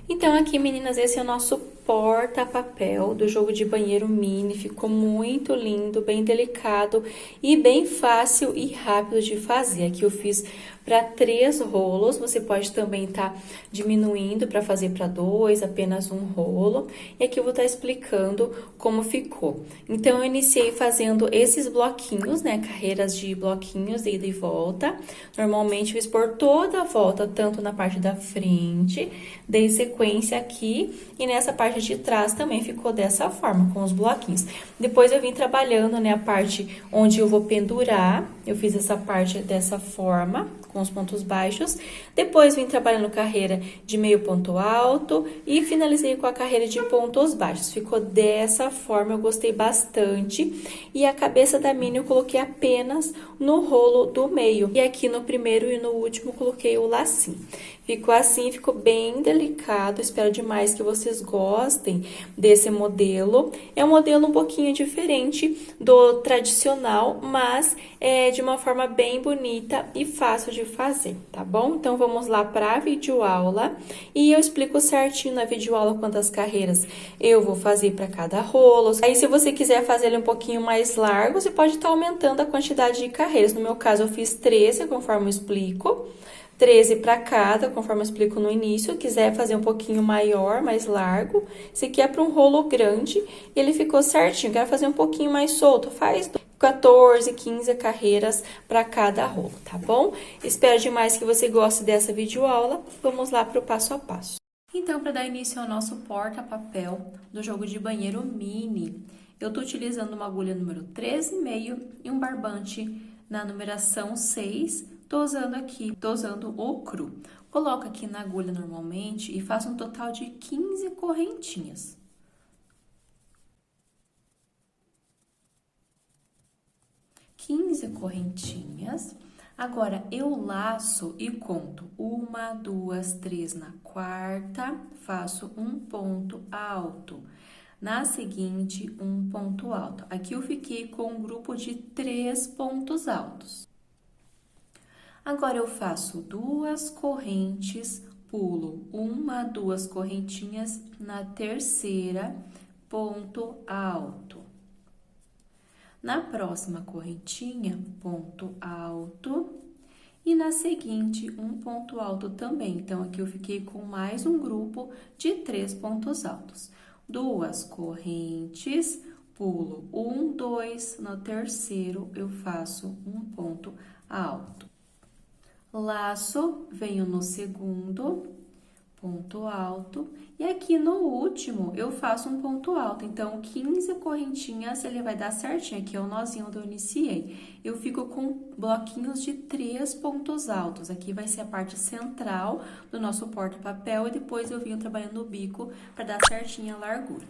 Então, aqui, meninas, esse é o nosso porta-papel do jogo de banheiro mini. Ficou muito lindo, bem delicado e bem fácil e rápido de fazer. Aqui eu fiz para 3 rolos. Você pode também estar diminuindo para fazer para 2, apenas um rolo. E aqui eu vou estar explicando como ficou. Então, eu iniciei fazendo esses bloquinhos, né? Carreiras de bloquinhos de ida e volta. Normalmente, eu fiz por toda a volta, tanto na parte da frente, dei sequência aqui e nessa parte de trás também ficou dessa forma, com os bloquinhos. Depois eu vim trabalhando, né, a parte onde eu vou pendurar, eu fiz essa parte dessa forma, com os pontos baixos. Depois vim trabalhando carreira de meio ponto alto e finalizei com a carreira de pontos baixos. Ficou dessa forma, eu gostei bastante. E a cabeça da mini eu coloquei apenas no rolo do meio. E aqui no primeiro e no último coloquei o lacinho. Ficou assim, ficou bem delicado. Espero demais que vocês gostem desse modelo. É um modelo um pouquinho diferente do tradicional, mas é de uma forma bem bonita e fácil de fazer, tá bom? Então, vamos lá para a videoaula e eu explico certinho na videoaula quantas carreiras eu vou fazer para cada rolo. Aí, se você quiser fazer ele um pouquinho mais largo, você pode estar aumentando a quantidade de carreiras. No meu caso, eu fiz 13, conforme eu explico. 13 para cada, conforme eu explico no início. Quiser fazer um pouquinho maior, mais largo. Esse aqui é para um rolo grande, ele ficou certinho. Quero fazer um pouquinho mais solto, faz 14, 15 carreiras para cada rolo, tá bom? Espero demais que você goste dessa videoaula. Vamos lá para o passo a passo. Então, para dar início ao nosso porta-papel do jogo de banheiro mini, eu tô utilizando uma agulha número 13,5 e um barbante na numeração 6. Tô usando o cru. Coloco aqui na agulha normalmente e faço um total de 15 correntinhas. Agora, eu laço e conto 1, 2, 3 na quarta, faço um ponto alto. Na seguinte, um ponto alto. Aqui eu fiquei com um grupo de 3 pontos altos. Agora, eu faço 2 correntes, pulo 1, 2 correntinhas na terceira, ponto alto. Na próxima correntinha, ponto alto. E na seguinte, um ponto alto também. Então, aqui eu fiquei com mais um grupo de 3 pontos altos. 2 correntes, pulo 1, 2, no terceiro eu faço um ponto alto. Laço, venho no segundo, ponto alto, e aqui no último eu faço um ponto alto. Então, 15 correntinhas, ele vai dar certinho. Aqui é o nozinho onde eu iniciei. Eu fico com bloquinhos de 3 pontos altos. Aqui vai ser a parte central do nosso porta-papel e depois eu venho trabalhando o bico para dar certinho a largura.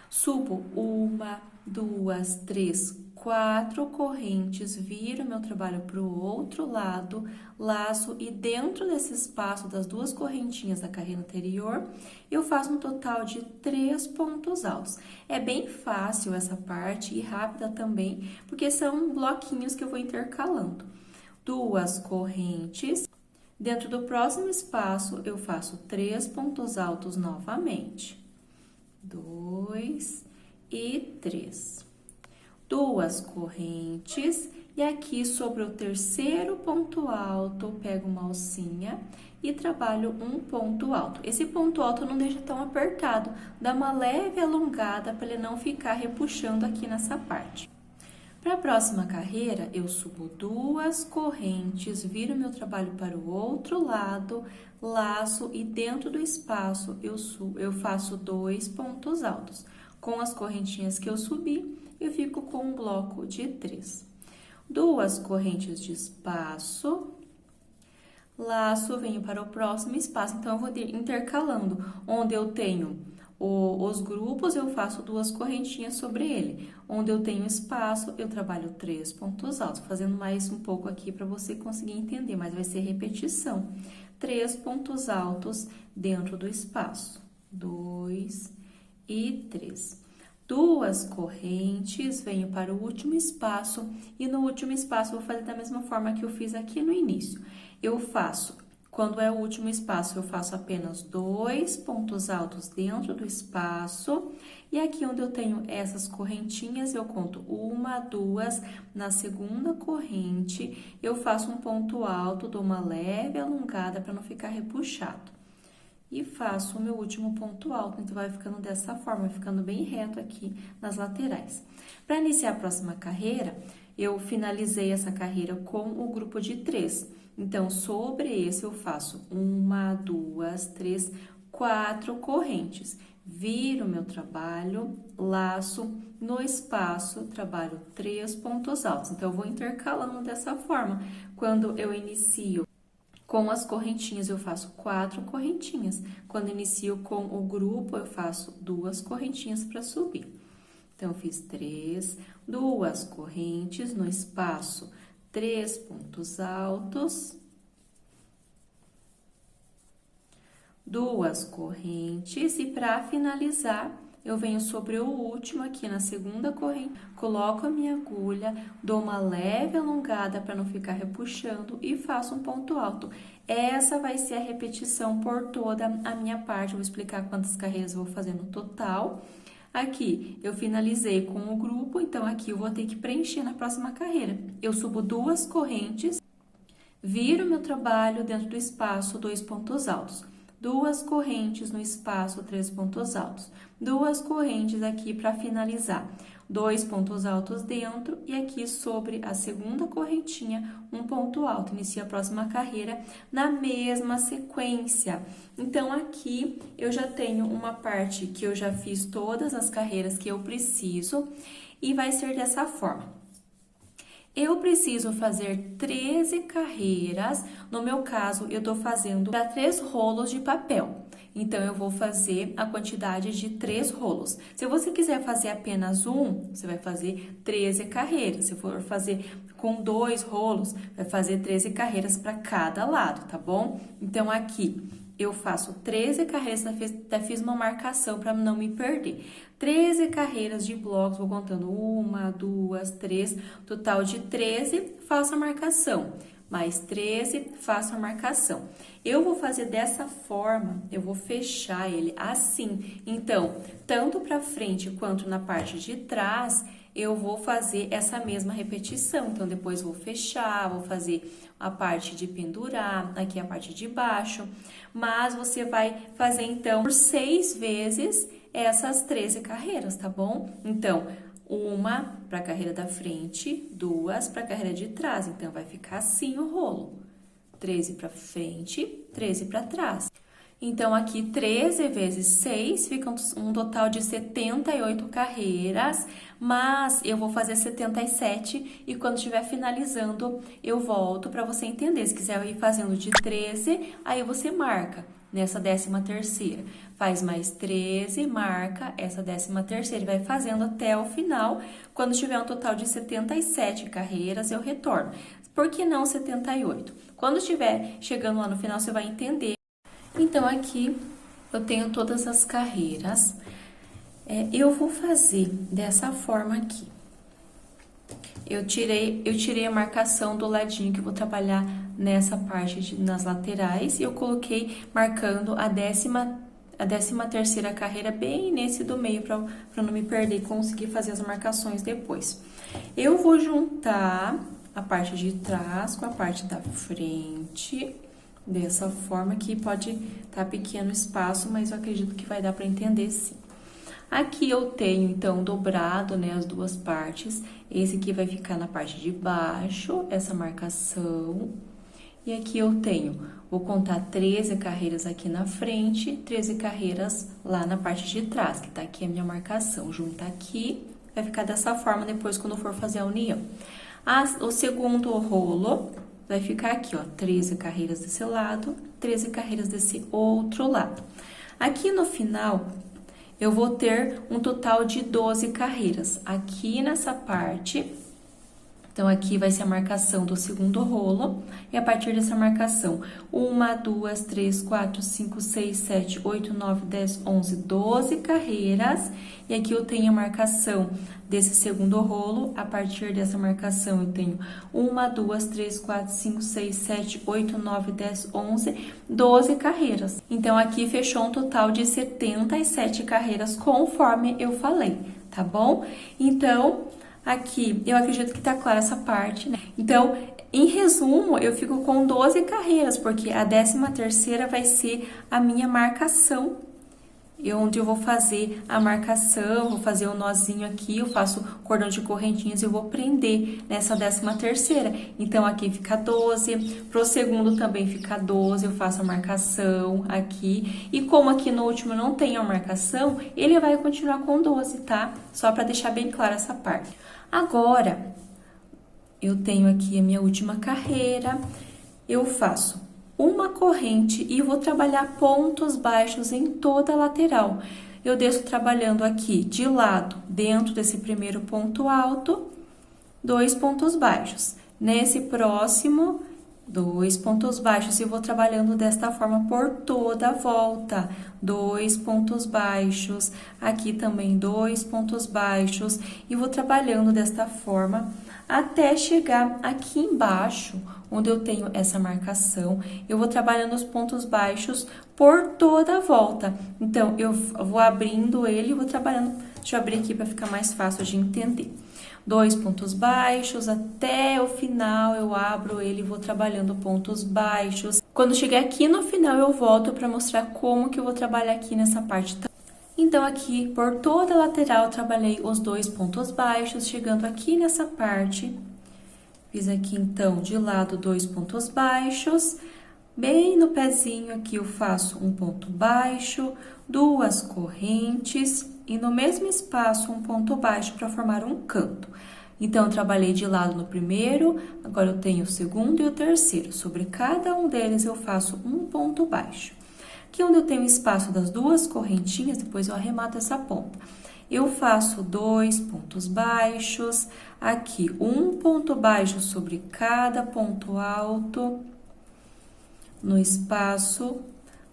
Subo 1, 2, 3, 4 correntes, viro meu trabalho para o outro lado, laço e dentro desse espaço das 2 correntinhas da carreira anterior, eu faço um total de 3 pontos altos. É bem fácil essa parte e rápida também, porque são bloquinhos que eu vou intercalando. 2 correntes, dentro do próximo espaço eu faço 3 pontos altos novamente. 2 e 3. 2 correntes e aqui sobre o terceiro ponto alto, pego uma alcinha e trabalho um ponto alto. Esse ponto alto não deixa tão apertado, dá uma leve alongada para ele não ficar repuxando aqui nessa parte. Para a próxima carreira, eu subo 2 correntes, viro meu trabalho para o outro lado, laço e dentro do espaço eu faço 2 pontos altos. Com as correntinhas que eu subi, eu fico com um bloco de 3. 2 correntes de espaço, laço, venho para o próximo espaço. Então, eu vou intercalando, onde eu tenho os grupos, eu faço 2 correntinhas sobre ele. Onde eu tenho espaço, eu trabalho 3 pontos altos. Fazendo mais um pouco aqui para você conseguir entender, mas vai ser repetição. 3 pontos altos dentro do espaço. 2 e 3. 2 correntes, venho para o último espaço e no último espaço eu vou fazer da mesma forma que eu fiz aqui no início. Eu faço Quando é o último espaço, eu faço apenas 2 pontos altos dentro do espaço. E aqui onde eu tenho essas correntinhas, eu conto 1, 2, na segunda corrente, eu faço um ponto alto, dou uma leve alongada para não ficar repuxado. E faço o meu último ponto alto, então vai ficando dessa forma, vai ficando bem reto aqui nas laterais. Para iniciar a próxima carreira, eu finalizei essa carreira com o grupo de 3. Então, sobre esse eu faço 1, 2, 3, 4 correntes. Viro meu trabalho, laço, no espaço, trabalho 3 pontos altos. Então, eu vou intercalando dessa forma. Quando eu inicio com as correntinhas, eu faço 4 correntinhas. Quando inicio com o grupo, eu faço 2 correntinhas para subir. Então, eu fiz 2 correntes no espaço, 3 pontos altos, 2 correntes, e para finalizar, eu venho sobre o último aqui na segunda corrente, coloco a minha agulha, dou uma leve alongada para não ficar repuxando e faço um ponto alto. Essa vai ser a repetição por toda a minha parte, eu vou explicar quantas carreiras eu vou fazer no total. Aqui, eu finalizei com o grupo, então aqui eu vou ter que preencher na próxima carreira. Eu subo 2 correntes, viro meu trabalho dentro do espaço, 2 pontos altos. 2 correntes no espaço, 3 pontos altos. 2 correntes aqui para finalizar. 2 pontos altos dentro e aqui sobre a segunda correntinha, um ponto alto. Inicia a próxima carreira na mesma sequência. Então, aqui eu já tenho uma parte que eu já fiz todas as carreiras que eu preciso e vai ser dessa forma. Eu preciso fazer 13 carreiras, no meu caso, eu tô fazendo para 3 rolos de papel. Então, eu vou fazer a quantidade de 3 rolos. Se você quiser fazer apenas um, você vai fazer 13 carreiras. Se for fazer com 2 rolos, vai fazer 13 carreiras para cada lado, tá bom? Então, aqui eu faço 13 carreiras, até fiz uma marcação para não me perder. 13 carreiras de blocos, vou contando 1, 2, 3, total de 13, faço a marcação. Mais 13, faço a marcação. Eu vou fazer dessa forma, eu vou fechar ele assim. Então, tanto para frente quanto na parte de trás, eu vou fazer essa mesma repetição. Então, depois vou fechar, vou fazer a parte de pendurar, aqui a parte de baixo. Mas você vai fazer, então, por 6 vezes essas 13 carreiras, tá bom? Então, 1 para a carreira da frente, 2 para a carreira de trás. Então, vai ficar assim o rolo. 13 para frente, 13 para trás. Então, aqui 13 vezes 6 fica um total de 78 carreiras, mas eu vou fazer 77 e quando estiver finalizando, eu volto para você entender. Se quiser ir fazendo de 13, aí você marca nessa 13ª. Faz mais 13, marca essa 13ª e vai fazendo até o final. Quando tiver um total de 77 carreiras, eu retorno. Por que não 78? Quando estiver chegando lá no final, você vai entender. Então, aqui eu tenho todas as carreiras. Eu vou fazer dessa forma aqui. Eu tirei a marcação do ladinho que eu vou trabalhar nessa parte nas laterais. E eu coloquei marcando a 13ª carreira bem nesse do meio, para não me perder e conseguir fazer as marcações depois. Eu vou juntar a parte de trás com a parte da frente, dessa forma que pode estar pequeno o espaço, mas eu acredito que vai dar para entender sim. Aqui eu tenho, então, dobrado, né, as duas partes. Esse aqui vai ficar na parte de baixo, essa marcação. E aqui eu tenho, vou contar 13 carreiras aqui na frente, 13 carreiras lá na parte de trás, que tá aqui a minha marcação. Junta aqui, vai ficar dessa forma depois quando for fazer a união. O segundo rolo vai ficar aqui, ó, 13 carreiras desse lado, 13 carreiras desse outro lado. Aqui no final, eu vou ter um total de 12 carreiras. Aqui nessa parte, Então, aqui vai ser a marcação do segundo rolo, e a partir dessa marcação, 1, 2, 3, 4, 5, 6, 7, 8, 9, 10, 11, 12 carreiras, e aqui eu tenho a marcação desse segundo rolo. A partir dessa marcação, eu tenho 1, 2, 3, 4, 5, 6, 7, 8, 9, 10, 11, 12 carreiras. Então, aqui fechou um total de 77 carreiras, conforme eu falei, tá bom? Então, aqui, eu acredito que tá clara essa parte, né? Então, em resumo, eu fico com 12 carreiras, porque a 13ª vai ser a minha marcação, onde eu vou fazer a marcação, vou fazer o nozinho aqui, eu faço cordão de correntinhas e eu vou prender nessa 13ª. Então, aqui fica 12, pro segundo também fica 12, eu faço a marcação aqui. E como aqui no último não tem a marcação, ele vai continuar com 12, tá? Só para deixar bem clara essa parte. Agora, eu tenho aqui a minha última carreira, eu faço uma corrente e vou trabalhar pontos baixos em toda a lateral. Eu desço trabalhando aqui de lado, dentro desse primeiro ponto alto, 2 pontos baixos. Nesse próximo, 2 pontos baixos e vou trabalhando desta forma por toda a volta. 2 pontos baixos, aqui também 2 pontos baixos e vou trabalhando desta forma até chegar aqui embaixo, onde eu tenho essa marcação. Eu vou trabalhando os pontos baixos por toda a volta. Então, eu vou abrindo ele e vou trabalhando. Deixa eu abrir aqui para ficar mais fácil de entender. 2 pontos baixos, até o final eu abro ele e vou trabalhando pontos baixos. Quando chegar aqui no final, eu volto para mostrar como que eu vou trabalhar aqui nessa parte. Então, aqui, por toda a lateral, eu trabalhei os 2 pontos baixos, chegando aqui nessa parte. Fiz aqui, então, de lado 2 pontos baixos. Bem no pezinho aqui, eu faço um ponto baixo, 2 correntes e no mesmo espaço, um ponto baixo para formar um canto. Então, eu trabalhei de lado no primeiro, agora eu tenho o segundo e o terceiro. Sobre cada um deles, eu faço um ponto baixo. Aqui onde eu tenho espaço das 2 correntinhas, depois eu arremato essa ponta. Eu faço 2 pontos baixos, aqui um ponto baixo sobre cada ponto alto, no espaço,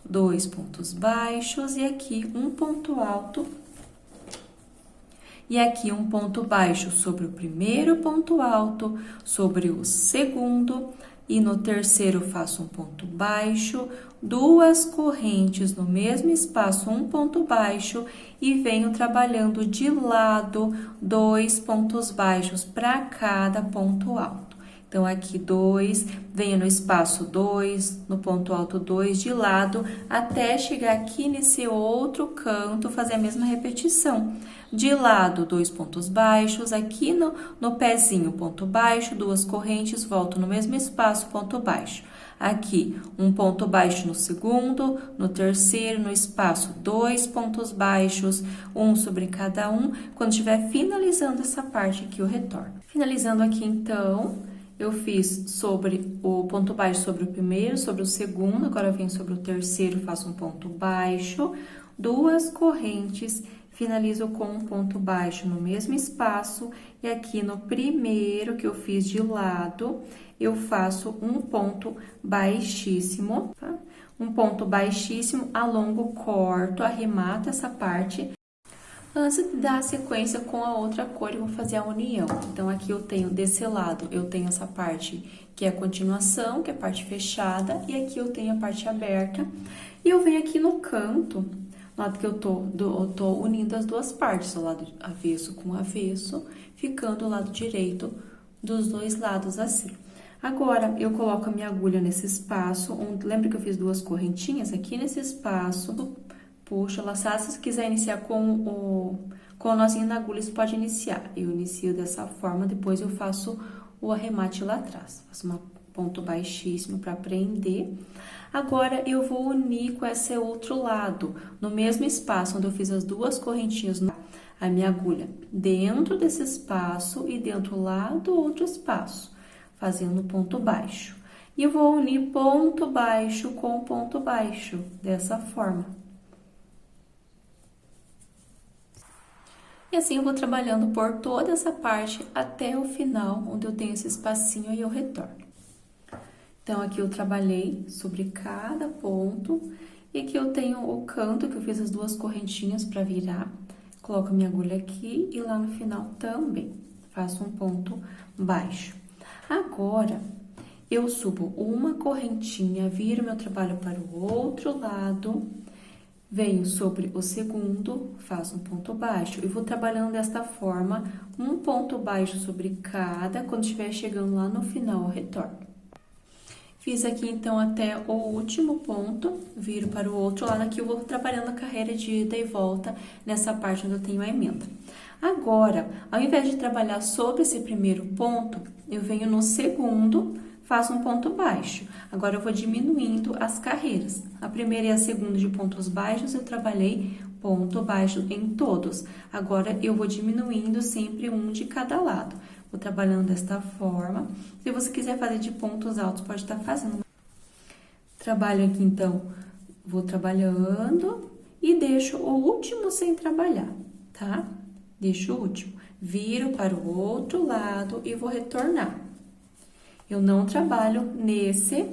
2 pontos baixos e aqui um ponto alto. E aqui um ponto baixo sobre o primeiro ponto alto, sobre o segundo, e no terceiro faço um ponto baixo, 2 correntes no mesmo espaço, um ponto baixo, e venho trabalhando de lado 2 pontos baixos para cada ponto alto. Então, aqui 2, venho no espaço 2, no ponto alto 2, de lado, até chegar aqui nesse outro canto, fazer a mesma repetição. De lado, 2 pontos baixos, aqui no pezinho, ponto baixo, 2 correntes, volto no mesmo espaço, ponto baixo. Aqui, um ponto baixo no segundo, no terceiro, no espaço, 2 pontos baixos, um sobre cada um. Quando estiver finalizando essa parte aqui, eu retorno. Finalizando aqui, então, eu fiz sobre o ponto baixo sobre o primeiro, sobre o segundo, agora eu venho sobre o terceiro, faço um ponto baixo, 2 correntes, finalizo com um ponto baixo no mesmo espaço, e aqui no primeiro que eu fiz de lado, eu faço um ponto baixíssimo, tá? Um ponto baixíssimo, alongo, corto, arremato essa parte. Antes de dar a sequência com a outra cor, eu vou fazer a união. Então, aqui eu tenho, desse lado, eu tenho essa parte que é a continuação, que é a parte fechada, e aqui eu tenho a parte aberta. E eu venho aqui no canto, no lado que eu tô unindo as duas partes, o lado avesso com avesso, ficando o lado direito dos dois lados assim. Agora, eu coloco a minha agulha nesse espaço, lembra que eu fiz 2 correntinhas? Aqui nesse espaço, puxo, laçar. Se você quiser iniciar com o nozinho na agulha, você pode iniciar. Eu inicio dessa forma, depois eu faço o arremate lá atrás. Faço um ponto baixíssimo para prender. Agora, eu vou unir com esse outro lado, no mesmo espaço onde eu fiz as 2 correntinhas, a minha agulha dentro desse espaço e dentro lá do outro espaço, fazendo ponto baixo. E eu vou unir ponto baixo com ponto baixo, dessa forma. E assim eu vou trabalhando por toda essa parte até o final, onde eu tenho esse espacinho e eu retorno. Então, aqui eu trabalhei sobre cada ponto, e aqui eu tenho o canto que eu fiz as duas correntinhas para virar. Coloco a minha agulha aqui e lá no final também faço um ponto baixo. Agora, eu subo uma correntinha, viro meu trabalho para o outro lado, venho sobre o segundo, faço um ponto baixo e vou trabalhando desta forma, um ponto baixo sobre cada, quando estiver chegando lá no final, eu retorno. Fiz aqui, então, até o último ponto, viro para o outro lado, aqui eu vou trabalhando a carreira de ida e volta nessa parte onde eu tenho a emenda. Agora, ao invés de trabalhar sobre esse primeiro ponto, eu venho no segundo, faço um ponto baixo. Agora, eu vou diminuindo as carreiras. A primeira e a segunda de pontos baixos, eu trabalhei ponto baixo em todos. Agora, eu vou diminuindo sempre um de cada lado. Vou trabalhando desta forma. Se você quiser fazer de pontos altos, pode estar fazendo. Trabalho aqui, então, vou trabalhando e deixo o último sem trabalhar, tá? Deixo o último. Viro para o outro lado e vou retornar. Eu não trabalho nesse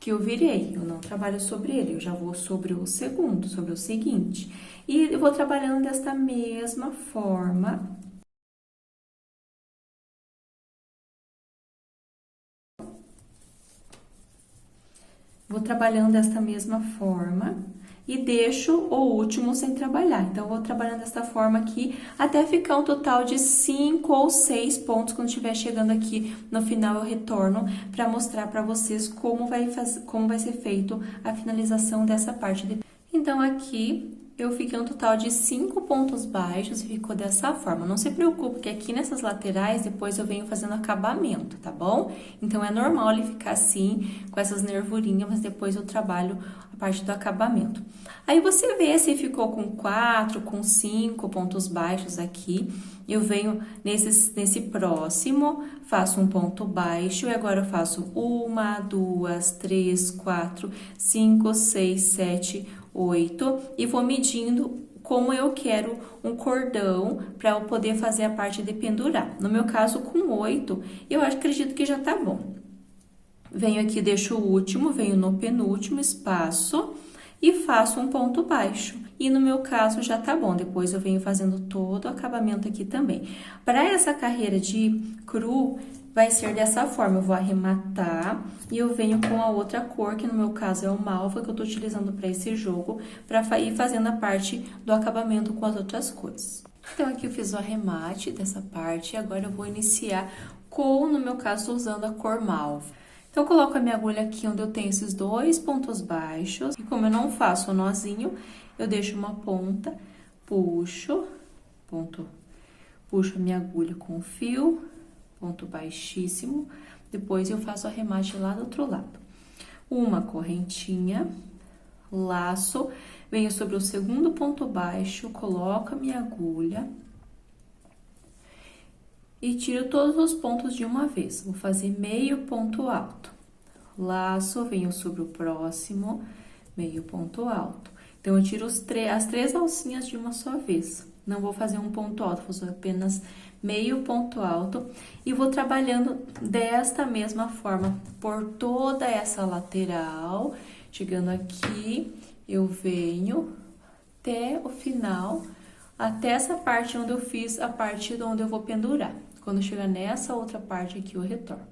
que eu virei, eu não trabalho sobre ele, eu já vou sobre o segundo, sobre o seguinte. E eu vou trabalhando desta mesma forma. Vou trabalhando desta mesma forma e deixo o último sem trabalhar. Então, vou trabalhando desta forma aqui até ficar um total de 5 ou 6 pontos. Quando estiver chegando aqui no final, eu retorno para mostrar para vocês como vai ser feito a finalização dessa parte. Então, aqui eu fiquei um total de 5 pontos baixos e ficou dessa forma. Não se preocupe que aqui nessas laterais, depois eu venho fazendo acabamento, tá bom? Então, é normal ele ficar assim, com essas nervurinhas, mas depois eu trabalho a parte do acabamento. Aí, você vê se ficou com 4, com 5 pontos baixos aqui. Eu venho nesse próximo, faço um ponto baixo e agora eu faço 1, 2, 3, 4, 5, 6, 7, 8 e vou medindo como eu quero um cordão para eu poder fazer a parte de pendurar. No meu caso, com 8, eu acredito que já tá bom. Venho aqui, deixo o último, venho no penúltimo espaço e faço um ponto baixo. E no meu caso já tá bom, depois eu venho fazendo todo o acabamento aqui também. Para essa carreira de cru, vai ser dessa forma, eu vou arrematar e eu venho com a outra cor, que no meu caso é o malva, que eu tô utilizando para esse jogo, para ir fazendo a parte do acabamento com as outras cores. Então, aqui eu fiz o arremate dessa parte e agora eu vou iniciar com, no meu caso, usando a cor malva. Então, eu coloco a minha agulha aqui onde eu tenho esses 2 pontos baixos e como eu não faço o nozinho, eu deixo uma ponta, puxo a minha agulha com o fio, ponto baixíssimo, depois eu faço o arremate lá do outro lado. Uma correntinha, laço, venho sobre o segundo ponto baixo, coloco a minha agulha e tiro todos os pontos de uma vez. Vou fazer meio ponto alto. Laço, venho sobre o próximo, meio ponto alto. Então, eu tiro as 3 alcinhas de uma só vez. Não vou fazer um ponto alto, vou fazer apenas meio ponto alto. E vou trabalhando desta mesma forma por toda essa lateral. Chegando aqui, eu venho até o final, até essa parte onde eu fiz a parte onde eu vou pendurar. Quando chegar nessa outra parte aqui, eu retorno.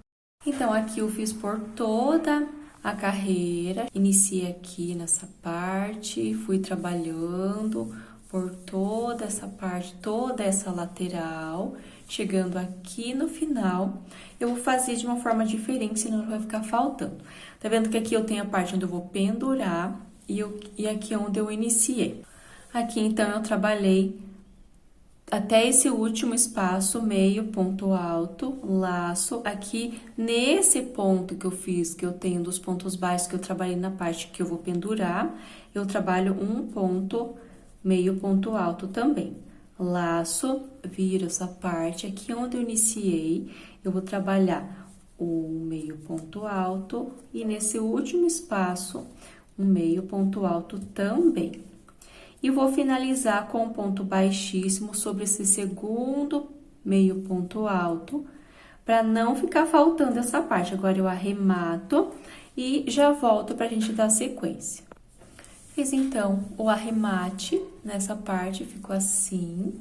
Então, aqui eu fiz por toda a carreira, iniciei aqui nessa parte, fui trabalhando por toda essa parte, toda essa lateral, chegando aqui no final, eu vou fazer de uma forma diferente, senão vai ficar faltando. Tá vendo que aqui eu tenho a parte onde eu vou pendurar e aqui onde eu iniciei. Aqui, então, eu trabalhei até esse último espaço, meio ponto alto, laço. Aqui, nesse ponto que eu fiz, que eu tenho dos pontos baixos, que eu trabalhei na parte que eu vou pendurar, eu trabalho um ponto, meio ponto alto também. Laço, viro essa parte, aqui onde eu iniciei, eu vou trabalhar o meio ponto alto e nesse último espaço, um meio ponto alto também. E vou finalizar com um ponto baixíssimo sobre esse segundo meio ponto alto, para não ficar faltando essa parte. Agora, eu arremato e já volto pra gente dar sequência. Fiz, então, o arremate nessa parte, ficou assim.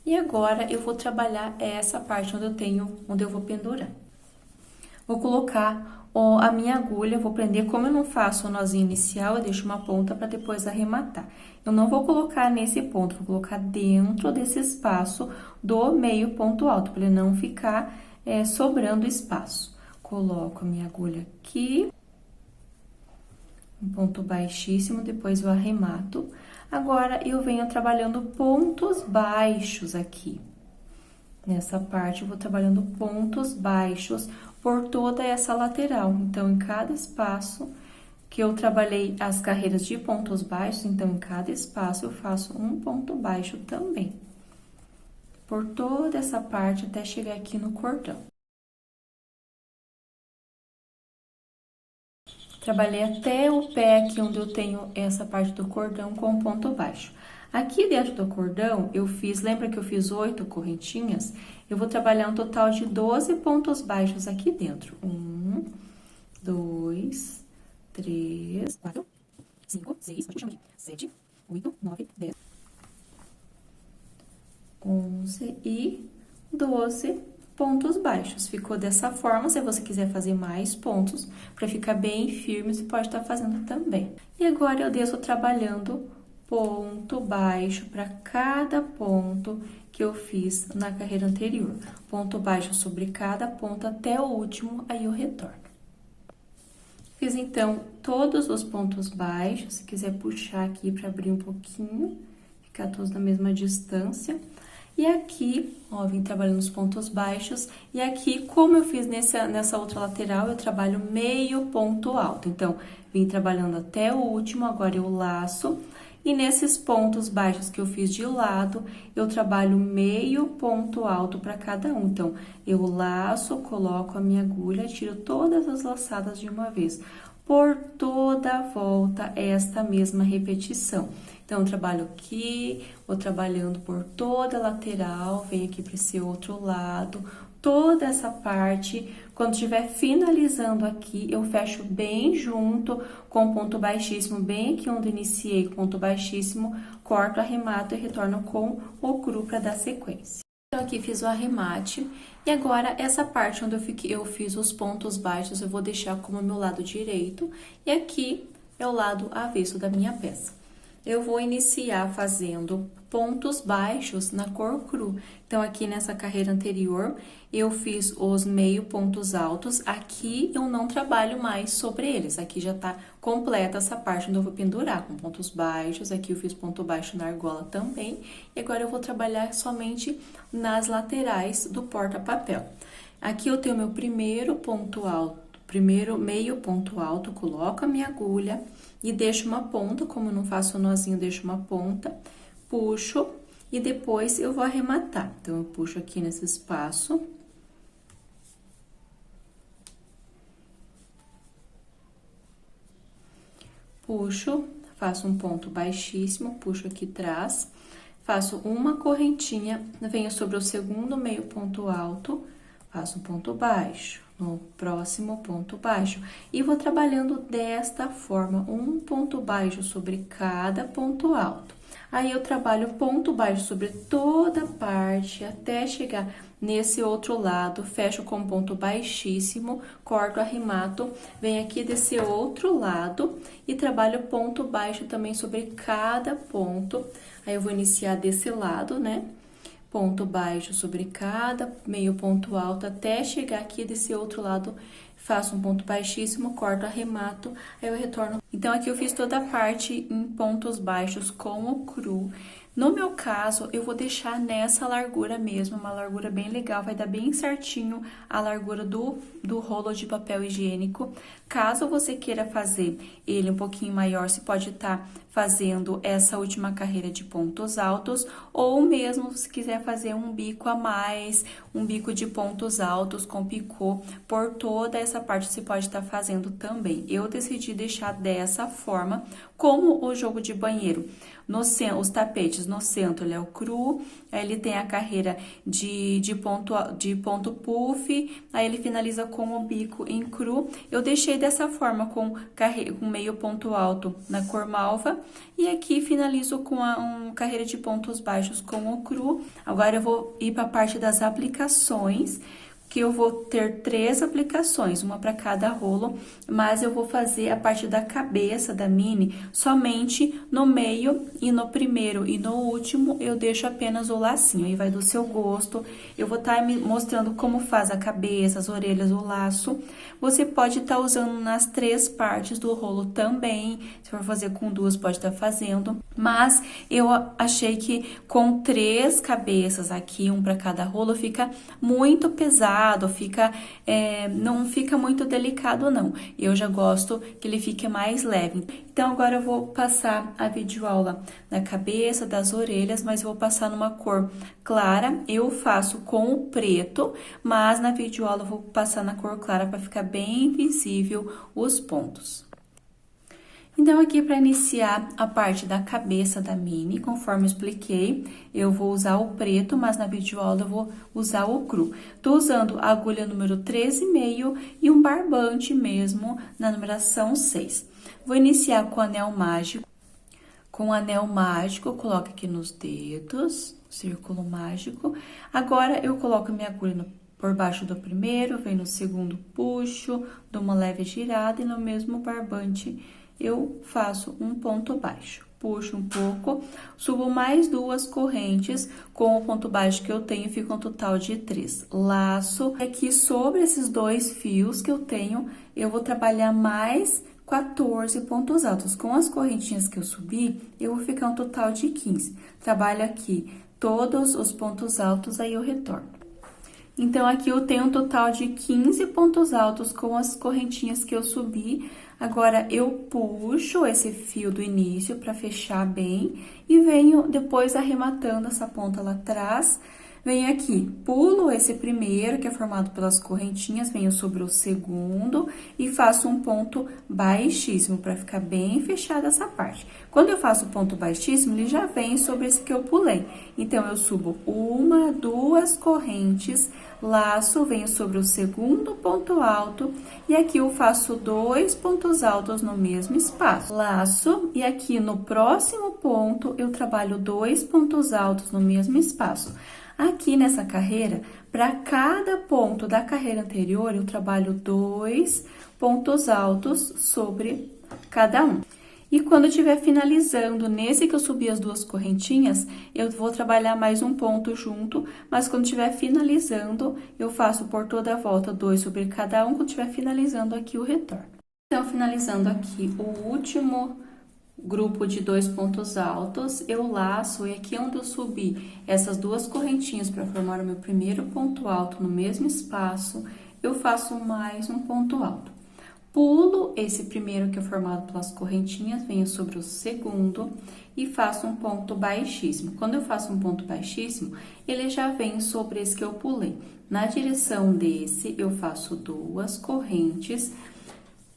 E agora, eu vou trabalhar essa parte onde eu vou pendurar. Vou colocar a minha agulha, vou prender, como eu não faço o nozinho inicial, eu deixo uma ponta para depois arrematar. Eu não vou colocar nesse ponto, vou colocar dentro desse espaço do meio ponto alto, para ele não ficar sobrando espaço. Coloco a minha agulha aqui, um ponto baixíssimo, depois eu arremato. Agora, eu venho trabalhando pontos baixos aqui. Nessa parte, eu vou trabalhando pontos baixos por toda essa lateral. Então, em cada espaço que eu trabalhei as carreiras de pontos baixos, então, em cada espaço, eu faço um ponto baixo também. Por toda essa parte, até chegar aqui no cordão. Trabalhei até o pé aqui, onde eu tenho essa parte do cordão com ponto baixo. Aqui dentro do cordão, lembra que eu fiz 8 correntinhas? Eu vou trabalhar um total de 12 pontos baixos aqui dentro. 1, 2, 3, 4, 5, 6, 7, 8, 9, 10, 11 e 12 pontos baixos. Ficou dessa forma. Se você quiser fazer mais pontos, para ficar bem firme, você pode estar fazendo também. E agora, eu desço trabalhando ponto baixo para cada ponto que eu fiz na carreira anterior. Ponto baixo sobre cada ponto até o último, aí eu retorno. Fiz, então, todos os pontos baixos. Se quiser puxar aqui para abrir um pouquinho, ficar todos na mesma distância. E aqui, ó, vim trabalhando os pontos baixos. E aqui, como eu fiz nessa outra lateral, eu trabalho meio ponto alto. Então, vim trabalhando até o último, agora eu laço. E nesses pontos baixos que eu fiz de lado, eu trabalho meio ponto alto para cada um. Então, eu laço, coloco a minha agulha, tiro todas as laçadas de uma vez. Por toda a volta, esta mesma repetição. Então, eu trabalho aqui, vou trabalhando por toda a lateral, venho aqui para esse outro lado, toda essa parte. Quando estiver finalizando aqui, eu fecho bem junto com o ponto baixíssimo, bem aqui onde iniciei com ponto baixíssimo, corto, arremato e retorno com o cru para dar sequência. Então, aqui fiz o arremate, e agora essa parte onde eu fiz os pontos baixos, eu vou deixar como meu lado direito, e aqui é o lado avesso da minha peça. Eu vou iniciar fazendo pontos baixos na cor cru. Então, aqui nessa carreira anterior, eu fiz os meio pontos altos. Aqui, eu não trabalho mais sobre eles. Aqui já tá completa essa parte onde eu vou pendurar com pontos baixos. Aqui eu fiz ponto baixo na argola também. E agora, eu vou trabalhar somente nas laterais do porta-papel. Aqui, eu tenho meu primeiro ponto alto, primeiro meio ponto alto, coloco a minha agulha e deixo uma ponta, como eu não faço o nozinho, deixo uma ponta, puxo e depois eu vou arrematar. Então, eu puxo aqui nesse espaço. Puxo, faço um ponto baixíssimo, puxo aqui atrás, faço uma correntinha, venho sobre o segundo meio ponto alto, faço um ponto baixo. No próximo ponto baixo, e vou trabalhando desta forma, um ponto baixo sobre cada ponto alto. Aí, eu trabalho ponto baixo sobre toda a parte, até chegar nesse outro lado, fecho com ponto baixíssimo, corto, arremato, venho aqui desse outro lado e trabalho ponto baixo também sobre cada ponto. Aí, eu vou iniciar desse lado, né? Ponto baixo sobre cada meio ponto alto, até chegar aqui desse outro lado, faço um ponto baixíssimo, corto, arremato, aí eu retorno. Então, aqui eu fiz toda a parte em pontos baixos com o cru. No meu caso, eu vou deixar nessa largura mesmo, uma largura bem legal, vai dar bem certinho a largura do rolo de papel higiênico. Caso você queira fazer ele um pouquinho maior, você pode estar fazendo essa última carreira de pontos altos, ou mesmo se quiser fazer um bico a mais, um bico de pontos altos com picô, por toda essa parte você pode estar fazendo também. Eu decidi deixar essa forma, como o jogo de banheiro. Os tapetes no centro, ele é o cru, aí ele tem a carreira de ponto puff, aí ele finaliza com o bico em cru. Eu deixei dessa forma, com meio ponto alto na cor malva, e aqui finalizo com carreira de pontos baixos com o cru. Agora, eu vou ir para a parte das aplicações, que eu vou ter 3 aplicações, uma para cada rolo, mas eu vou fazer a parte da cabeça da mini somente no meio, e no primeiro e no último eu deixo apenas o lacinho, aí vai do seu gosto. Eu vou estar me mostrando como faz a cabeça, as orelhas, o laço. Você pode estar usando nas 3 partes do rolo também, se for fazer com 2 pode estar fazendo, mas eu achei que com 3 cabeças aqui, um para cada rolo, fica muito pesado, não fica muito delicado, não. Eu já gosto que ele fique mais leve. Então, agora eu vou passar a videoaula na cabeça, das orelhas, mas eu vou passar numa cor clara. Eu faço com o preto, mas na videoaula eu vou passar na cor clara para ficar bem visível os pontos. Então, aqui para iniciar a parte da cabeça da mini, conforme eu expliquei, eu vou usar o preto, mas na videoaula eu vou usar o cru. Tô usando a agulha número 13,5 e um barbante mesmo na numeração 6. Vou iniciar com o anel mágico. Com o anel mágico, eu coloco aqui nos dedos, círculo mágico. Agora, eu coloco minha agulha por baixo do primeiro, venho no segundo, puxo, dou uma leve girada e no mesmo barbante eu faço um ponto baixo. Puxo um pouco, subo mais 2 correntes com o ponto baixo que eu tenho, fica um total de 3. Laço. Aqui sobre esses 2 fios que eu tenho, eu vou trabalhar mais 14 pontos altos. Com as correntinhas que eu subi, eu vou ficar um total de 15. Trabalho aqui todos os pontos altos, aí eu retorno. Então, aqui eu tenho um total de 15 pontos altos com as correntinhas que eu subi. Agora, eu puxo esse fio do início para fechar bem e venho depois arrematando essa ponta lá atrás. Venho aqui, pulo esse primeiro, que é formado pelas correntinhas, venho sobre o segundo e faço um ponto baixíssimo, para ficar bem fechada essa parte. Quando eu faço o ponto baixíssimo, ele já vem sobre esse que eu pulei. Então, eu subo 1, 2 correntes, laço, venho sobre o segundo ponto alto e aqui eu faço 2 pontos altos no mesmo espaço. Laço, e aqui no próximo ponto, eu trabalho 2 pontos altos no mesmo espaço. Aqui nessa carreira, para cada ponto da carreira anterior, eu trabalho 2 pontos altos sobre cada um. E quando eu estiver finalizando, nesse que eu subi as 2 correntinhas, eu vou trabalhar mais um ponto junto, mas quando estiver finalizando, eu faço por toda a volta 2 sobre cada um, quando estiver finalizando aqui o retorno. Então, finalizando aqui o último grupo de 2 pontos altos, eu laço, e aqui onde eu subi essas 2 correntinhas para formar o meu primeiro ponto alto no mesmo espaço, eu faço mais um ponto alto. Pulo esse primeiro que é formado pelas correntinhas, venho sobre o segundo e faço um ponto baixíssimo. Quando eu faço um ponto baixíssimo, ele já vem sobre esse que eu pulei. Na direção desse, eu faço 2 correntes,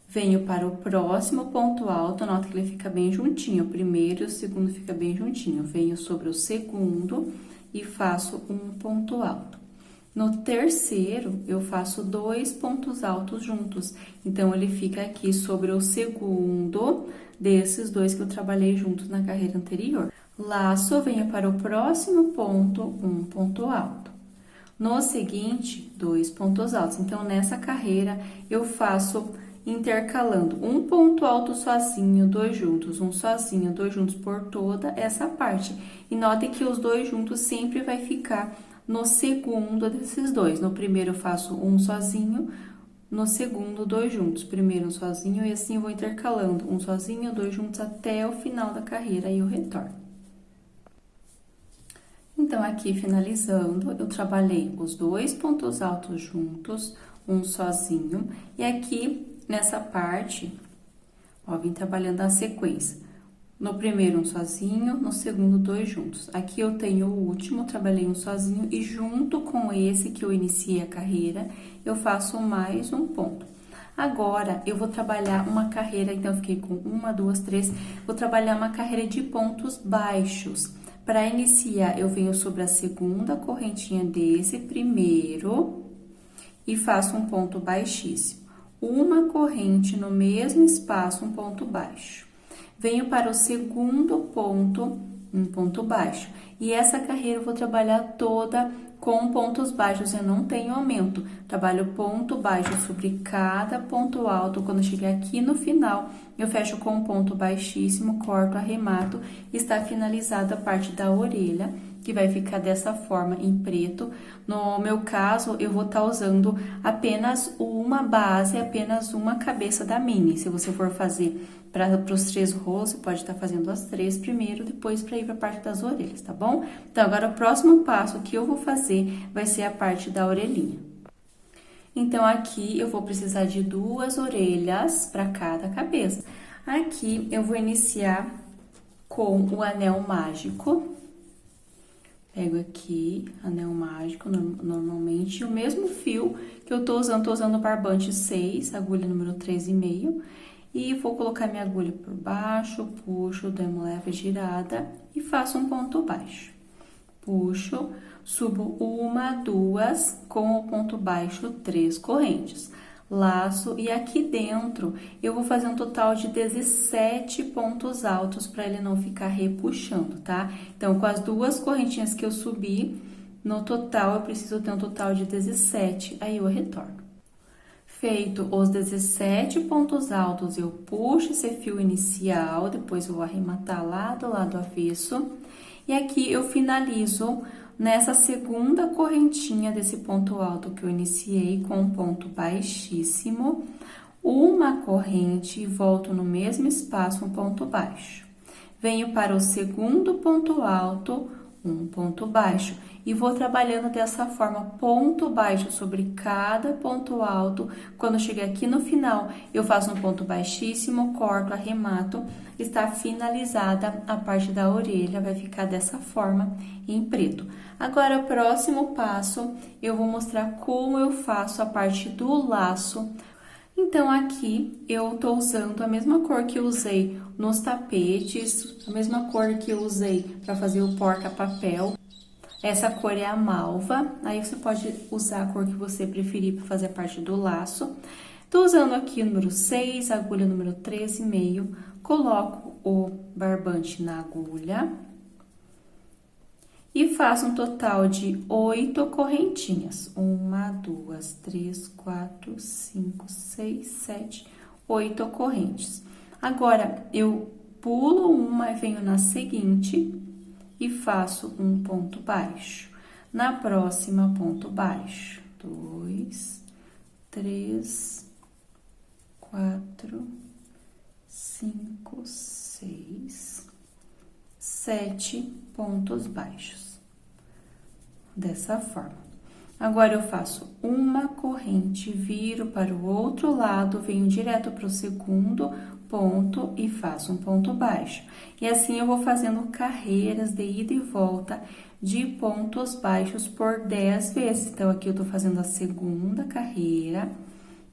venho para o próximo ponto alto, nota que ele fica bem juntinho, o primeiro e o segundo fica bem juntinho. Venho sobre o segundo e faço um ponto alto. No terceiro, eu faço 2 pontos altos juntos, então, ele fica aqui sobre o segundo desses 2 que eu trabalhei juntos na carreira anterior. Laço, venho para o próximo ponto, um ponto alto. No seguinte, 2 pontos altos. Então, nessa carreira, eu faço intercalando um ponto alto sozinho, 2 juntos, um sozinho, 2 juntos por toda essa parte. E notem que os 2 juntos sempre vai ficar no segundo desses 2. No primeiro, eu faço um sozinho, no segundo, 2 juntos. Primeiro, um sozinho, e assim eu vou intercalando um sozinho, 2 juntos, até o final da carreira, e eu retorno. Então, aqui, finalizando, eu trabalhei os 2 pontos altos juntos, um sozinho, e aqui, nessa parte, ó, vim trabalhando a sequência. No primeiro, um sozinho, no segundo, 2 juntos. Aqui eu tenho o último, trabalhei um sozinho, e junto com esse que eu iniciei a carreira, eu faço mais um ponto. Agora, eu vou trabalhar uma carreira, então eu fiquei com 1, 2, 3, vou trabalhar uma carreira de pontos baixos. Para iniciar, eu venho sobre a segunda correntinha desse primeiro e faço um ponto baixíssimo. Uma corrente no mesmo espaço, um ponto baixo. Venho para o segundo ponto, um ponto baixo. E essa carreira eu vou trabalhar toda com pontos baixos, eu não tenho aumento. Trabalho ponto baixo sobre cada ponto alto. Quando chegar aqui no final, eu fecho com um ponto baixíssimo, corto, arremato. Está finalizada a parte da orelha, que vai ficar dessa forma em preto. No meu caso, eu vou estar usando apenas uma base, apenas uma cabeça da mini. Se você for fazer para os 3 rolos, você pode estar fazendo as 3 primeiro, depois para ir para a parte das orelhas, tá bom? Então, agora o próximo passo que eu vou fazer vai ser a parte da orelhinha. Então, aqui eu vou precisar de 2 orelhas para cada cabeça. Aqui eu vou iniciar com o anel mágico. Pego aqui, anel mágico, normalmente, o mesmo fio que eu tô usando o barbante 6, agulha número 3,5. E vou colocar minha agulha por baixo, puxo, dou uma leve girada e faço um ponto baixo. Puxo, subo 1, 2, com o ponto baixo, 3 correntes. Laço e aqui dentro eu vou fazer um total de 17 pontos altos para ele não ficar repuxando, tá? Então, com as 2 correntinhas que eu subi, no total eu preciso ter um total de 17, aí eu retorno. Feito os 17 pontos altos, eu puxo esse fio inicial, depois eu vou arrematar lá do lado avesso. E aqui eu finalizo nessa segunda correntinha desse ponto alto que eu iniciei com um ponto baixíssimo, uma corrente e volto no mesmo espaço, um ponto baixo. Venho para o segundo ponto alto, um ponto baixo. E vou trabalhando dessa forma, ponto baixo sobre cada ponto alto. Quando chegar aqui no final, eu faço um ponto baixíssimo, corto, arremato. Está finalizada a parte da orelha, vai ficar dessa forma em preto. Agora, o próximo passo, eu vou mostrar como eu faço a parte do laço. Então, aqui eu tô usando a mesma cor que eu usei nos tapetes, a mesma cor que eu usei para fazer o porta-papel. Essa cor é a malva, aí você pode usar a cor que você preferir para fazer a parte do laço. Tô usando aqui o número 6, agulha número 13,5, coloco o barbante na agulha e faço um total de 8 correntinhas. 1, 2, 3, 4, 5, 6, 7, 8 correntes. Agora, eu pulo uma e venho na seguinte e faço um ponto baixo. Na próxima, ponto baixo. 2, 3, 4, 5, 6, 7 pontos baixos. Dessa forma. Agora, eu faço uma corrente, viro para o outro lado, venho direto para o segundo ponto e faço um ponto baixo. E assim eu vou fazendo carreiras de ida e volta de pontos baixos por 10 vezes. Então, aqui eu tô fazendo a segunda carreira.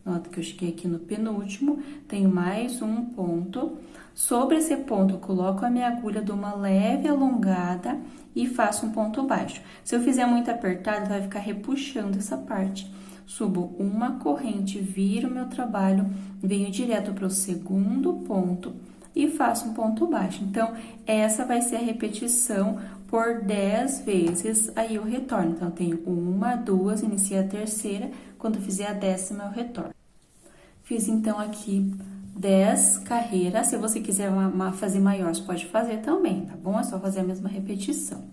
Nota que eu cheguei aqui no penúltimo, tenho mais um ponto. Sobre esse ponto, eu coloco a minha agulha, dou uma leve alongada e faço um ponto baixo. Se eu fizer muito apertado, vai ficar repuxando essa parte. Subo uma corrente, viro meu trabalho, venho direto para o segundo ponto e faço um ponto baixo. Então, essa vai ser a repetição por 10 vezes, aí eu retorno. Então, eu tenho 1, 2, iniciei a terceira, quando fizer a 10ª, eu retorno. Fiz, então, aqui 10 carreiras. Se você quiser fazer maior, você pode fazer também, tá bom? É só fazer a mesma repetição.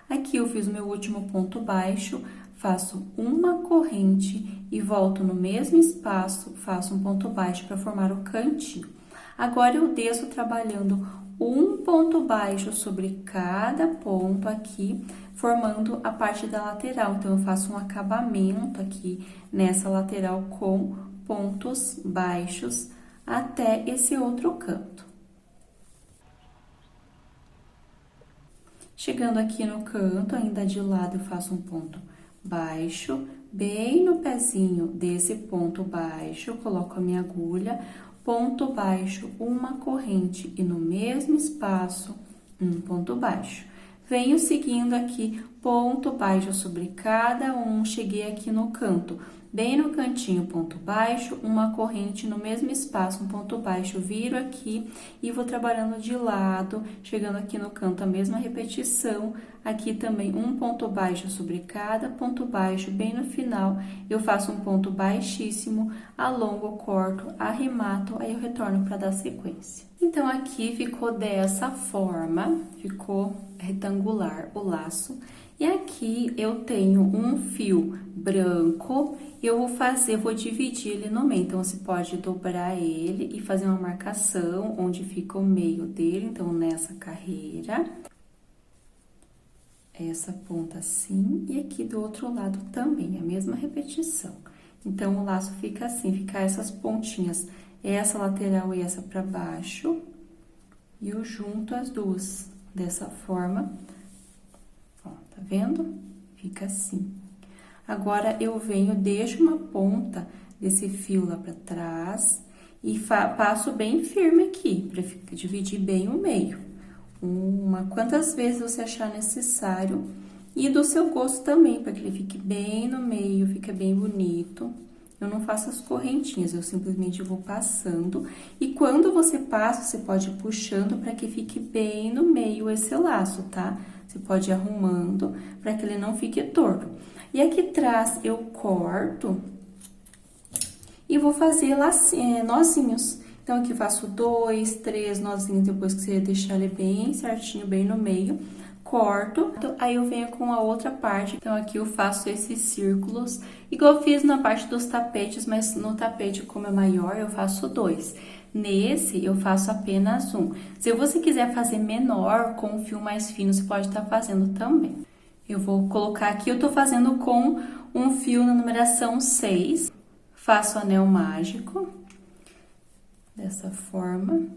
Aqui eu fiz o meu último ponto baixo, faço uma corrente e volto no mesmo espaço, faço um ponto baixo para formar o cantinho. Agora, eu desço trabalhando um ponto baixo sobre cada ponto aqui, formando a parte da lateral. Então, eu faço um acabamento aqui nessa lateral com pontos baixos até esse outro canto. Chegando aqui no canto, ainda de lado, eu faço um ponto baixo, bem no pezinho desse ponto baixo, eu coloco a minha agulha, ponto baixo, uma corrente e no mesmo espaço, um ponto baixo. Venho seguindo aqui, ponto baixo sobre cada um, cheguei aqui no canto. Bem no cantinho, ponto baixo, uma corrente no mesmo espaço, um ponto baixo, viro aqui e vou trabalhando de lado, chegando aqui no canto a mesma repetição, aqui também um ponto baixo sobre cada ponto baixo, bem no final eu faço um ponto baixíssimo, alongo, corto, arremato, aí eu retorno para dar sequência. Então, aqui ficou dessa forma, ficou retangular o laço. E aqui eu tenho um fio branco, eu vou dividir ele no meio. Então, você pode dobrar ele e fazer uma marcação onde fica o meio dele. Então, nessa carreira, essa ponta assim, e aqui do outro lado também, a mesma repetição. Então, o laço fica assim, fica essas pontinhas, essa lateral e essa pra baixo, e eu junto as duas dessa forma. Ó, tá vendo? Fica assim. Agora, eu venho, deixo uma ponta desse fio lá pra trás e passo bem firme aqui, pra dividir bem o meio. Quantas vezes você achar necessário. E do seu gosto também, para que ele fique bem no meio, fica bem bonito. Eu não faço as correntinhas, eu simplesmente vou passando. E quando você passa, você pode ir puxando para que fique bem no meio esse laço, tá? Você pode ir arrumando para que ele não fique torto. E aqui atrás eu corto e vou fazer nozinhos. Então, aqui faço 2, 3 nozinhos depois que você deixar ele bem certinho, bem no meio. Corto, aí eu venho com a outra parte. Então, aqui eu faço esses círculos, igual eu fiz na parte dos tapetes, mas no tapete, como é maior, eu faço 2. Nesse, eu faço apenas 1. Se você quiser fazer menor, com um fio mais fino, você pode estar fazendo também. Eu vou colocar aqui, eu tô fazendo com um fio na numeração 6. Faço anel mágico, dessa forma.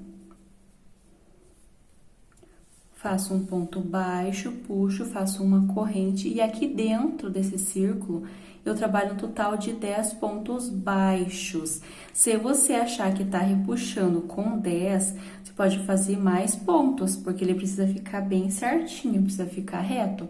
Faço um ponto baixo, puxo, faço uma corrente e aqui dentro desse círculo eu trabalho um total de 10 pontos baixos. Se você achar que tá repuxando com 10, você pode fazer mais pontos, porque ele precisa ficar bem certinho, precisa ficar reto.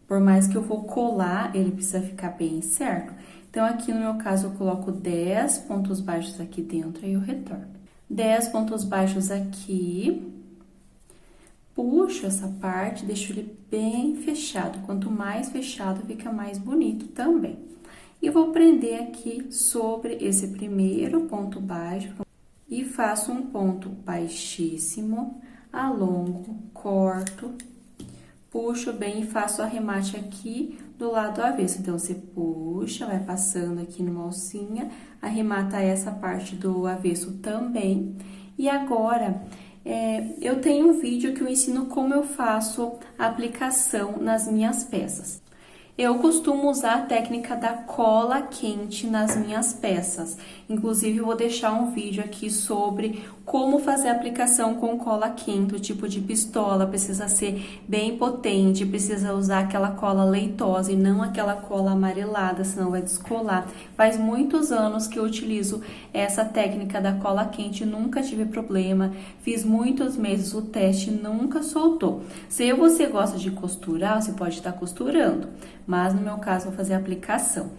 Por mais que eu vou colar, ele precisa ficar bem certo. Então, aqui no meu caso, eu coloco 10 pontos baixos aqui dentro e eu retorno. 10 pontos baixos aqui. Puxo essa parte, deixo ele bem fechado. Quanto mais fechado, fica mais bonito também. E vou prender aqui sobre esse primeiro ponto baixo e faço um ponto baixíssimo, alongo, corto, puxo bem e faço o arremate aqui do lado avesso. Então, você puxa, vai passando aqui numa alcinha, arremata essa parte do avesso também. E agora, eu tenho um vídeo que eu ensino como eu faço a aplicação nas minhas peças. Eu costumo usar a técnica da cola quente nas minhas peças. Inclusive, eu vou deixar um vídeo aqui sobre como fazer a aplicação com cola quente. O tipo de pistola precisa ser bem potente, precisa usar aquela cola leitosa e não aquela cola amarelada, senão vai descolar. Faz muitos anos que eu utilizo essa técnica da cola quente, nunca tive problema. Fiz muitos meses o teste, nunca soltou. Se você gosta de costurar, você pode estar costurando, mas no meu caso eu vou fazer a aplicação.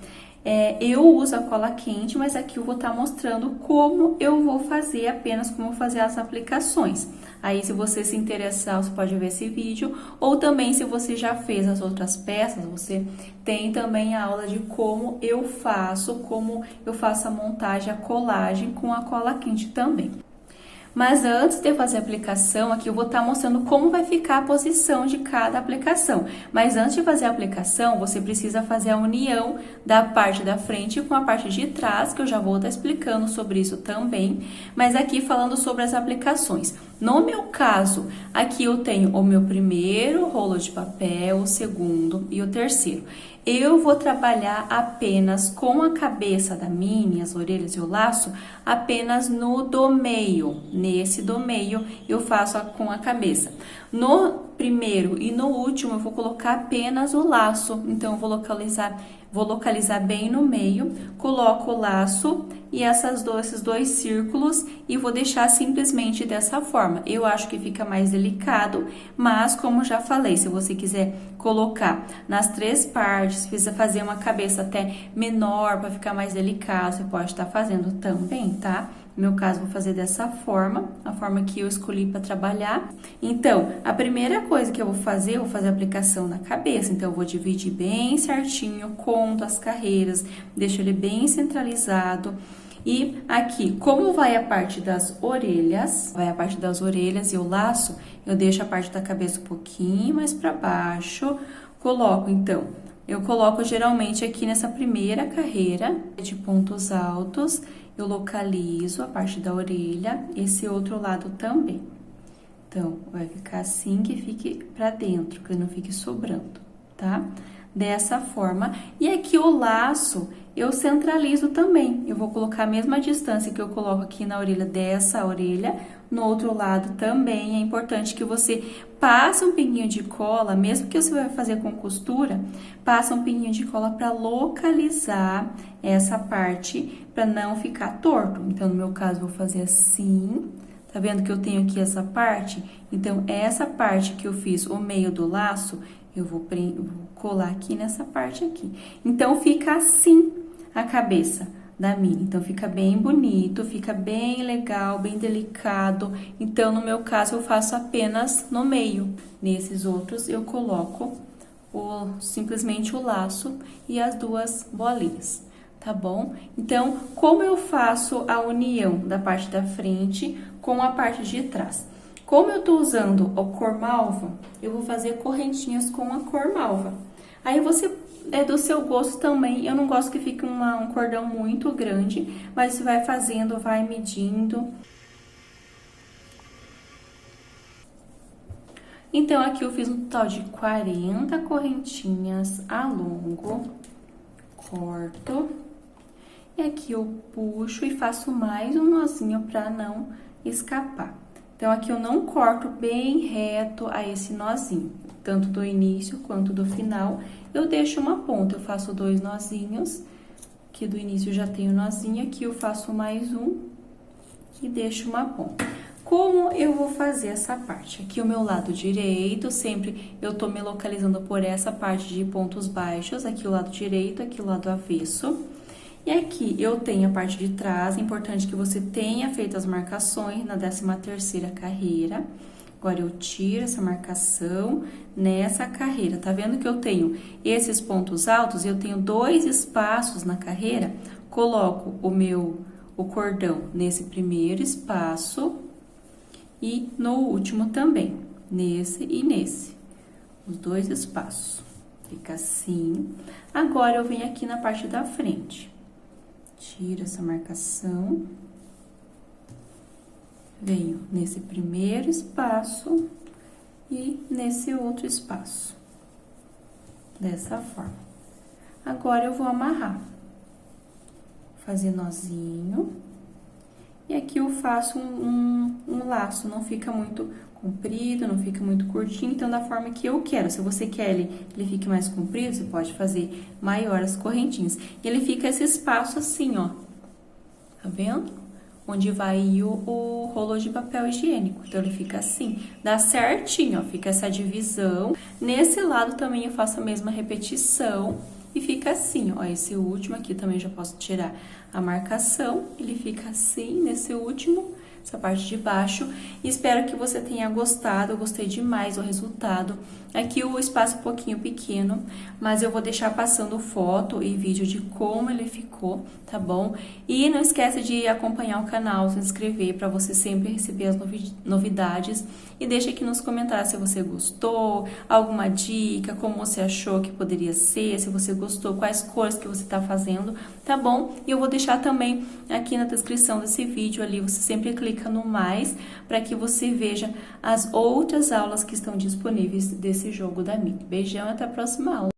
Eu uso a cola quente, mas aqui eu vou estar mostrando como eu vou fazer, apenas como eu vou fazer as aplicações. Aí, se você se interessar, você pode ver esse vídeo, ou também se você já fez as outras peças, você tem também a aula de como eu faço a montagem, a colagem com a cola quente também. Mas antes de eu fazer a aplicação, aqui eu vou estar mostrando como vai ficar a posição de cada aplicação. Mas antes de fazer a aplicação, você precisa fazer a união da parte da frente com a parte de trás, que eu já vou estar explicando sobre isso também. Mas aqui falando sobre as aplicações. No meu caso, aqui eu tenho o meu primeiro rolo de papel, o segundo e o terceiro. Eu vou trabalhar apenas com a cabeça da Minnie, as orelhas e o laço, apenas no do meio. Nesse do meio, eu faço com a cabeça. No primeiro e no último, eu vou colocar apenas o laço. Então, eu vou localizar bem no meio, coloco o laço e esses dois círculos e vou deixar simplesmente dessa forma. Eu acho que fica mais delicado, mas como já falei, se você quiser colocar nas 3 partes, precisa fazer uma cabeça até menor para ficar mais delicado, você pode estar fazendo também, tá? No meu caso, vou fazer dessa forma, a forma que eu escolhi para trabalhar. Então, a primeira coisa que eu vou fazer a aplicação na cabeça. Então, eu vou dividir bem certinho, conto as carreiras, deixo ele bem centralizado. E aqui, como vai a parte das orelhas, e o laço, eu deixo a parte da cabeça um pouquinho mais para baixo, eu coloco geralmente aqui nessa primeira carreira de pontos altos, eu localizo a parte da orelha, esse outro lado também. Então, vai ficar assim que fique pra dentro, que não fique sobrando, tá? Dessa forma. E aqui o laço, eu centralizo também. Eu vou colocar a mesma distância que eu coloco aqui na orelha dessa orelha, no outro lado também. É importante que você passe um pinguinho de cola, mesmo que você vai fazer com costura, passa um pinguinho de cola para localizar essa parte, para não ficar torto. Então, no meu caso, vou fazer assim. Tá vendo que eu tenho aqui essa parte? Então, essa parte que eu fiz, o meio do laço, eu vou colar aqui nessa parte aqui. Então, fica assim a cabeça da Minnie. Então, fica bem bonito, fica bem legal, bem delicado. Então, no meu caso, eu faço apenas no meio. Nesses outros, eu coloco simplesmente o laço e as 2 bolinhas. Tá bom? Então, como eu faço a união da parte da frente com a parte de trás? Como eu tô usando a cor malva, eu vou fazer correntinhas com a cor malva. Aí você, é do seu gosto também, eu não gosto que fique um cordão muito grande, mas você vai fazendo, vai medindo. Então, aqui eu fiz um total de 40 correntinhas a longo, corto. E aqui eu puxo e faço mais um nozinho para não escapar. Então, aqui eu não corto bem reto a esse nozinho, tanto do início quanto do final. Eu deixo uma ponta, eu faço 2 nozinhos, aqui do início já tenho nozinho, aqui eu faço mais um e deixo uma ponta. Como eu vou fazer essa parte? Aqui o meu lado direito, sempre eu tô me localizando por essa parte de pontos baixos, aqui o lado direito, aqui o lado avesso. E aqui eu tenho a parte de trás, é importante que você tenha feito as marcações na 13ª carreira. Agora, eu tiro essa marcação nessa carreira. Tá vendo que eu tenho esses pontos altos? Eu tenho 2 espaços na carreira, coloco o cordão nesse primeiro espaço e no último também, nesse e nesse, os 2 espaços. Fica assim. Agora, eu venho aqui na parte da frente. Tiro essa marcação, venho nesse primeiro espaço e nesse outro espaço, dessa forma. Agora, eu vou amarrar, fazer nozinho, e aqui eu faço um laço, não fica muito comprido, não fica muito curtinho, então da forma que eu quero. Se você quer ele fique mais comprido, você pode fazer maior as correntinhas. E ele fica esse espaço assim, ó, tá vendo? Onde vai o rolo de papel higiênico. Então, ele fica assim, dá certinho, ó, fica essa divisão. Nesse lado também eu faço a mesma repetição e fica assim, ó, esse último aqui também já posso tirar a marcação, ele fica assim, nesse último, essa parte de baixo. E espero que você tenha gostado, eu gostei demais do resultado. Aqui o espaço é um pouquinho pequeno, mas eu vou deixar passando foto e vídeo de como ele ficou, tá bom? E não esquece de acompanhar o canal, se inscrever para você sempre receber as novidades. E deixa aqui nos comentários se você gostou, alguma dica, como você achou que poderia ser, se você gostou, quais cores que você tá fazendo, tá bom? E eu vou deixar também aqui na descrição desse vídeo ali, você sempre clica no mais para que você veja as outras aulas que estão disponíveis desse jogo da Minnie. Beijão e até a próxima aula!